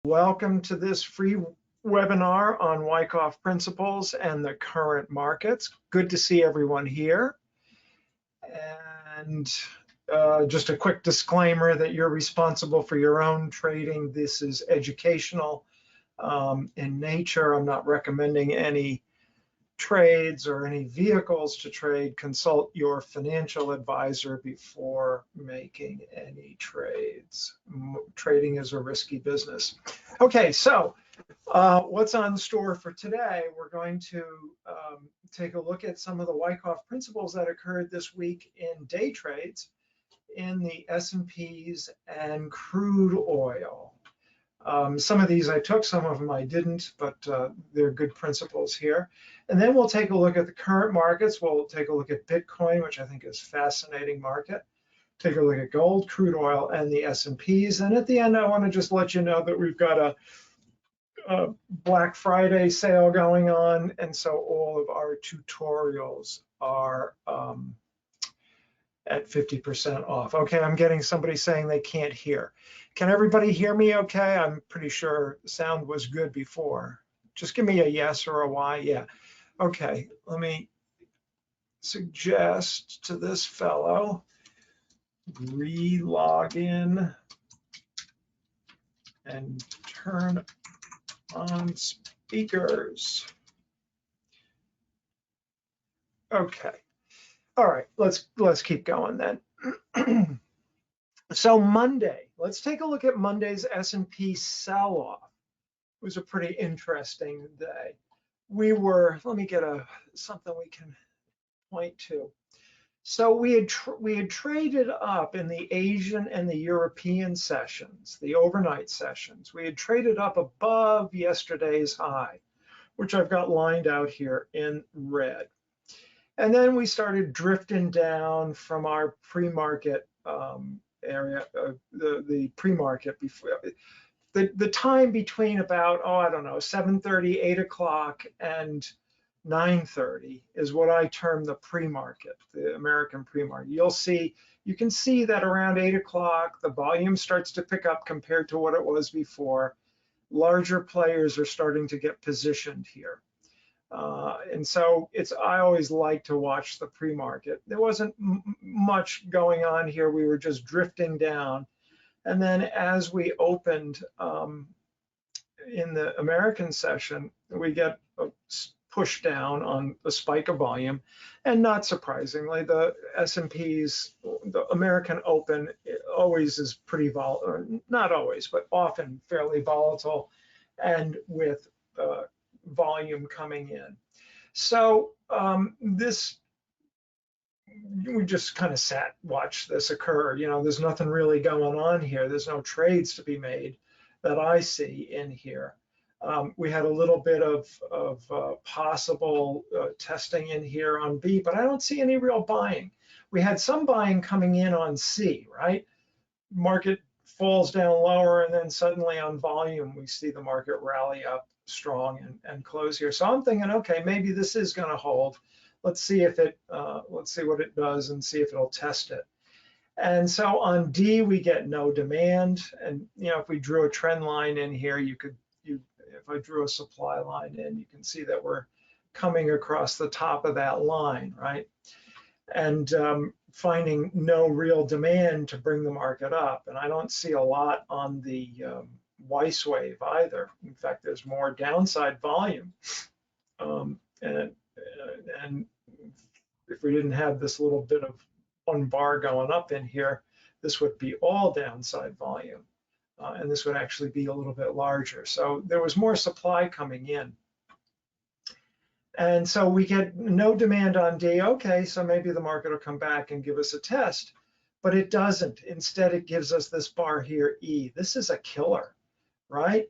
Welcome to this free webinar on Wyckoff principles and the current markets. Good to see everyone here. And just a quick disclaimer that you're responsible for your own trading. This is educational in nature. I'm not recommending any trades or any vehicles to trade. Consult your financial advisor before making any trades. Trading is a risky business. Okay, so what's on store for today? We're going to take a look at some of the Wyckoff principles that occurred this week in day trades in the S&Ps and crude oil. Some of these I took, some of them I didn't, but they're good principles here. And then we'll take a look at the current markets. We'll take a look at Bitcoin, which I think is a fascinating market. Take a look at gold, crude oil, and the S&Ps. And at the end, I want to just let you know that we've got a Black Friday sale going on. And so all of our tutorials are at 50% off. Okay, I'm getting somebody saying they can't hear. Can everybody hear me okay? I'm pretty sure the sound was good before. Just give me a yes or a Y. Yeah. Okay, let me suggest to this fellow, re-log in and turn on speakers. Okay. All right, let's keep going then. So Monday, let's take a look at Monday's S&P sell-off. It was a pretty interesting day. Let me get something we can point to. So we had traded up in the Asian and the European sessions, the overnight sessions. We had traded up above yesterday's high, which I've got lined out here in red. And then we started drifting down from our pre-market area, the pre-market before. The time between about, I don't know, 7:30, 8 o'clock and 9:30 is what I term the pre-market, the American pre-market. You can see that around 8 o'clock, the volume starts to pick up compared to what it was before. Larger players are starting to get positioned here. And so I always like to watch the pre-market. There wasn't much going on here. We were just drifting down. And then as we opened in the American session, we get a push down on the spike of volume. And not surprisingly, the S&Ps, the American Open always is pretty volatile, not always, but often fairly volatile and with volume coming in. So we just kind of watched this occur. There's nothing really going on here. There's no trades to be made that I see in here. We had a little bit of possible testing in here on B, but I don't see any real buying. We had some buying coming in on C, right? Market falls down lower, and then suddenly on volume, we see the market rally up strong and close here. So I'm thinking, okay, maybe this is going to hold. Let's see what it does and see if it'll test it. And so on D, we get no demand. And if we drew a trend line in here, if I drew a supply line in, you can see that we're coming across the top of that line, right? And finding no real demand to bring the market up. And I don't see a lot on the Weiss wave either. In fact, there's more downside volume. And if we didn't have this little bit of one bar going up in here, this would be all downside volume. And this would actually be a little bit larger. So there was more supply coming in. And so we get no demand on D. Okay, so maybe the market will come back and give us a test, but it doesn't. Instead, it gives us this bar here, E. This is a killer, right?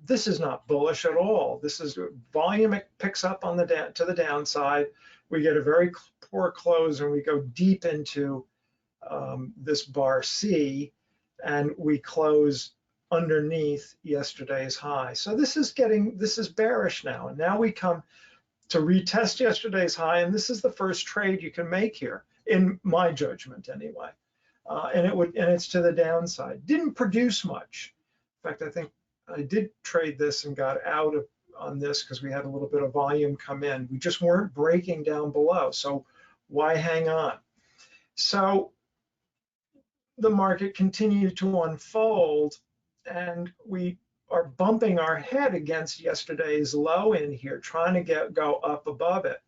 This is not bullish at all. This is volume. It picks up on to the downside. We get a very poor close, and we go deep into this bar C, and we close underneath yesterday's high. So this is bearish now. And now we come to retest yesterday's high, and this is the first trade you can make here, in my judgment anyway. And it's to the downside. Didn't produce much. In fact, I think I did trade this and got out of on this because we had a little bit of volume come in. We just weren't breaking down below. So why hang on? So the market continued to unfold, and we are bumping our head against yesterday's low in here, trying to go up above it.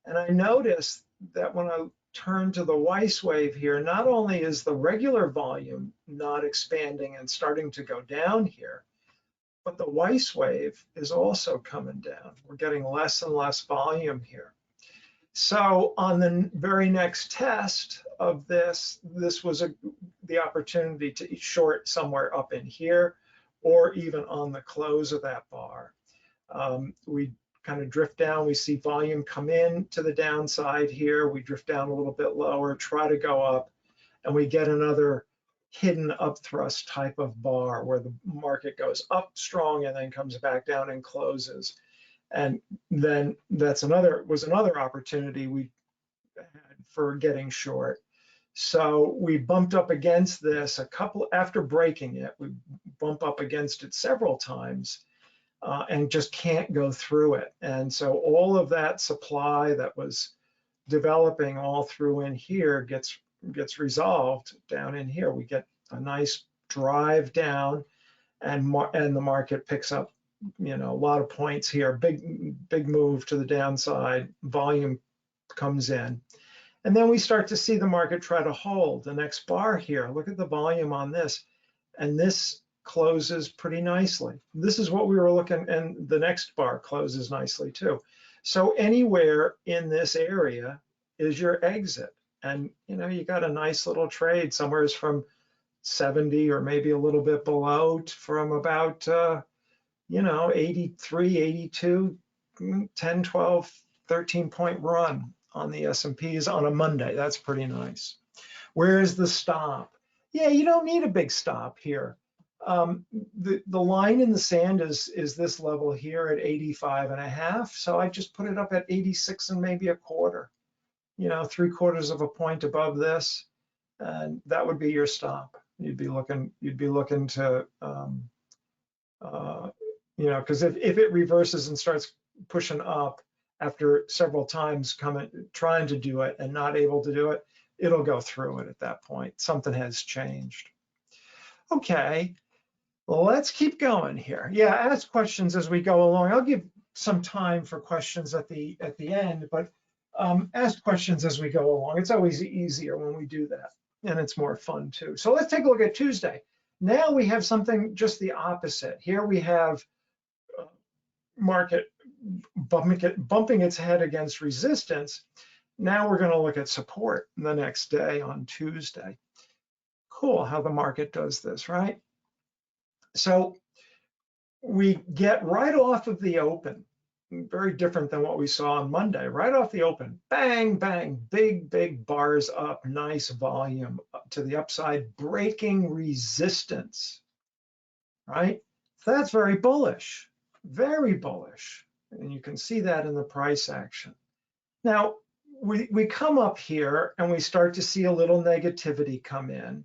And I noticed that when I turn to the Weiss wave here, not only is the regular volume not expanding and starting to go down here, but the Weiss wave is also coming down. We're getting less and less volume here. So on the very next test of this was the opportunity to short somewhere up in here, or even on the close of that bar. We kind of drift down, we see volume come in to the downside here, we drift down a little bit lower, try to go up, and we get another hidden upthrust type of bar where the market goes up strong and then comes back down and closes. And then was another opportunity we had for getting short. So we bumped up against this after breaking it, we bump up against it several times and just can't go through it. And so all of that supply that was developing all through in here gets resolved down in here. We get a nice drive down, and the market picks up, a lot of points here, big move to the downside, volume comes in. And then we start to see the market try to hold the next bar here. Look at the volume on this, and this closes pretty nicely. This is what we were looking, and the next bar closes nicely too. So anywhere in this area is your exit. And you got a nice little trade somewhere from 70 or maybe a little bit below from about 83, 82, 10, 12, 13 point run on the S&Ps on a Monday. That's pretty nice. Where is the stop? Yeah, you don't need a big stop here. The line in the sand is this level here at 85.5. So I just put it up at 86 and maybe a quarter, 3/4 of a point above this, and that would be your stop. You'd be looking to, because if it reverses and starts pushing up after several times trying to do it and not able to do it, it'll go through it at that point. Something has changed. Okay, well, let's keep going here. Yeah, ask questions as we go along. I'll give some time for questions at the end, but ask questions as we go along. It's always easier when we do that, and it's more fun too. So let's take a look at Tuesday. Now we have something just the opposite. Here we have market bumping its head against resistance. Now we're going to look at support the next day on Tuesday. Cool how the market does this, right? So we get right off of the open, very different than what we saw on Monday. Right off the open, bang, bang, big bars up, nice volume to the upside, breaking resistance, right? So that's very bullish, and you can see that in the price action. Now we come up here and we start to see a little negativity come in.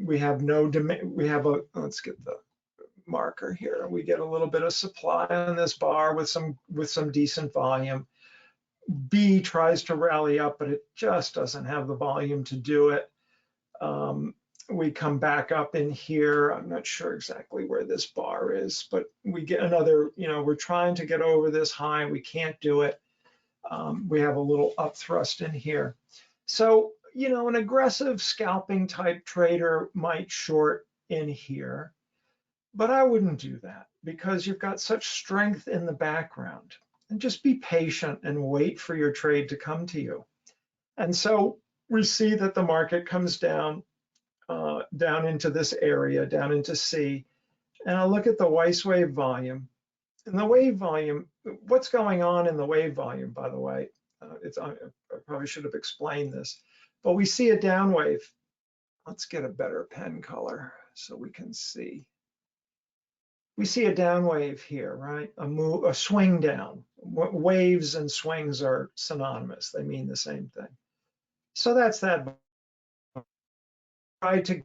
We have no demand. Let's get the marker here. We get a little bit of supply on this bar with some decent volume. B tries to rally up, but it just doesn't have the volume to do it. We come back up in here. I'm not sure exactly where this bar is, but we get another, we're trying to get over this high. We can't do it. We have a little upthrust in here. So, an aggressive scalping type trader might short in here, but I wouldn't do that because you've got such strength in the background. And just be patient and wait for your trade to come to you. And so we see that the market comes down into this area, down into C. And I look at the Weiss wave volume. And the wave volume, what's going on in the wave volume, by the way, I probably should have explained this, but we see a down wave. Let's get a better pen color so we can see. We see a down wave here, right? A swing down. Waves and swings are synonymous. They mean the same thing. So that's that. Try to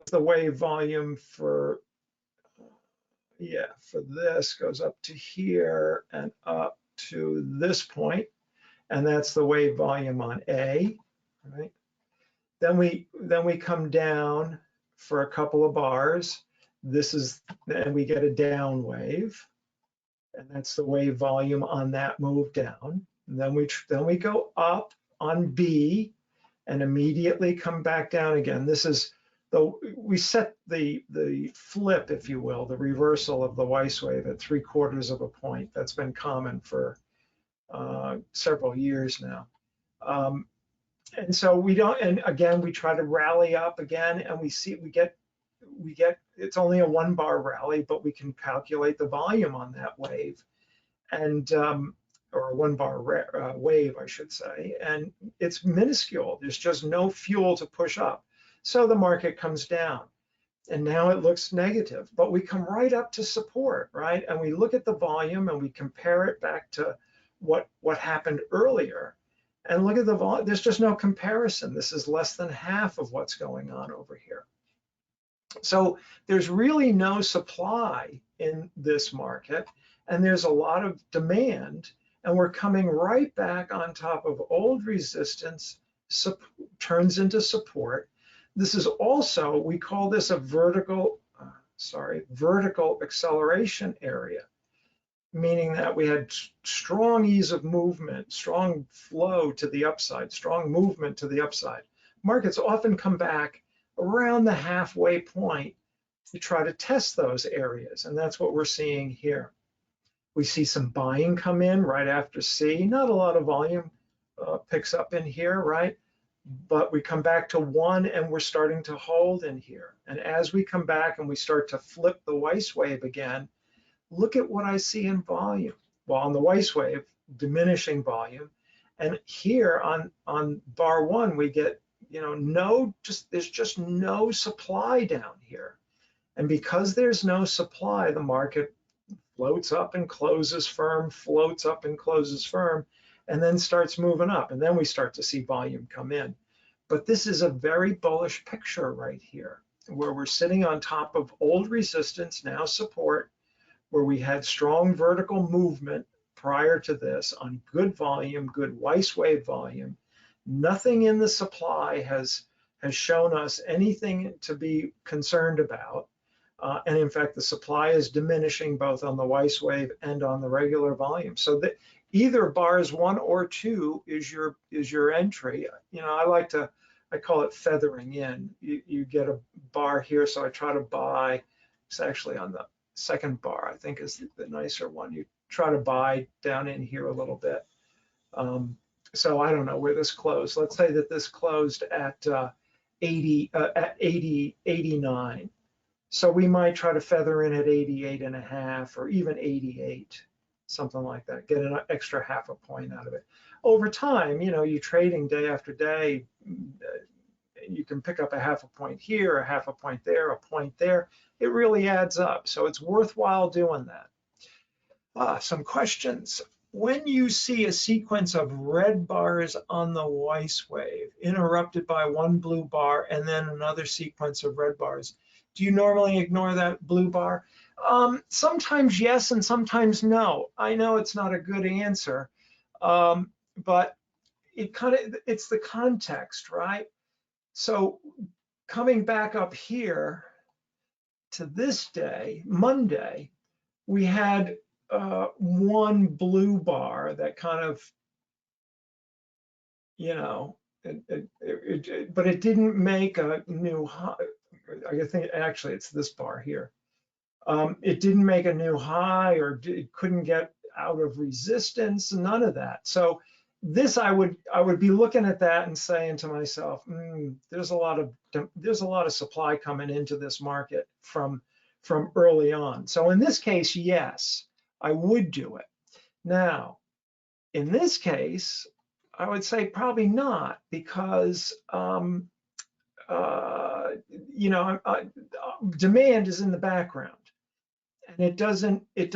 the wave volume for, yeah, for this goes up to here and up to this point, and that's the wave volume on A, right? Then we come down for a couple of bars. This is, and we get a down wave, and that's the wave volume on that move down. And then we go up on B and immediately come back down again. This is we set the flip, if you will, the reversal of the Weiss wave at 3/4 of a point. That's been common for several years now. And so we don't, and again, we try to rally up again, and we get, it's only a 1-bar rally, but we can calculate the volume on that wave, and or a 1-bar wave, I should say, and it's minuscule. There's just no fuel to push up. So the market comes down, and now it looks negative, but we come right up to support, right? And we look at the volume and we compare it back to what happened earlier. And look at the volume, there's just no comparison. This is less than half of what's going on over here. So there's really no supply in this market, and there's a lot of demand, and we're coming right back on top of old resistance, turns into support. This is also, we call this a vertical acceleration area, meaning that we had strong ease of movement, strong flow to the upside, strong movement to the upside. Markets often come back around the halfway point to try to test those areas, and that's what we're seeing here. We see some buying come in right after C. Not a lot of volume picks up in here, right? But we come back to 1 and we're starting to hold in here. And as we come back and we start to flip the Weiss wave again, look at what I see in volume. Well, on the Weiss wave, diminishing volume. And here on bar 1, we get, there's just no supply down here. And because there's no supply, the market floats up and closes firm, floats up and closes firm, and then starts moving up. And then we start to see volume come in. But this is a very bullish picture right here, where we're sitting on top of old resistance, now support, where we had strong vertical movement prior to this on good volume, good Weiss wave volume. Nothing in the supply has shown us anything to be concerned about. And in fact, the supply is diminishing both on the Weiss wave and on the regular volume. So that either bars 1 or 2 is your entry. I call it feathering in. You get a bar here, so I try to buy. It's actually on the second bar, I think, is the nicer one. You try to buy down in here a little bit. So I don't know where this closed. Let's say that this closed at 89. So we might try to feather in at 88.5 or even 88, something like that, get an extra half a point out of it. Over time, you're trading day after day, you can pick up a half a point here, a half a point there, a point there. It really adds up. So it's worthwhile doing that. Some questions. When you see a sequence of red bars on the Weiss wave interrupted by one blue bar and then another sequence of red bars, do you normally ignore that blue bar? Sometimes yes, and sometimes no. I know it's not a good answer, but it's the context, right? So coming back up here to this day, Monday, we had one blue bar that kind of, but it didn't make a new high. I think actually it's this bar here. It didn't make a new high, or it couldn't get out of resistance, none of that. So this, I would be looking at that and saying to myself, there's a lot of supply coming into this market from early on. So in this case, yes, I would do it. Now, in this case, I would say probably not, because demand is in the background, and it doesn't really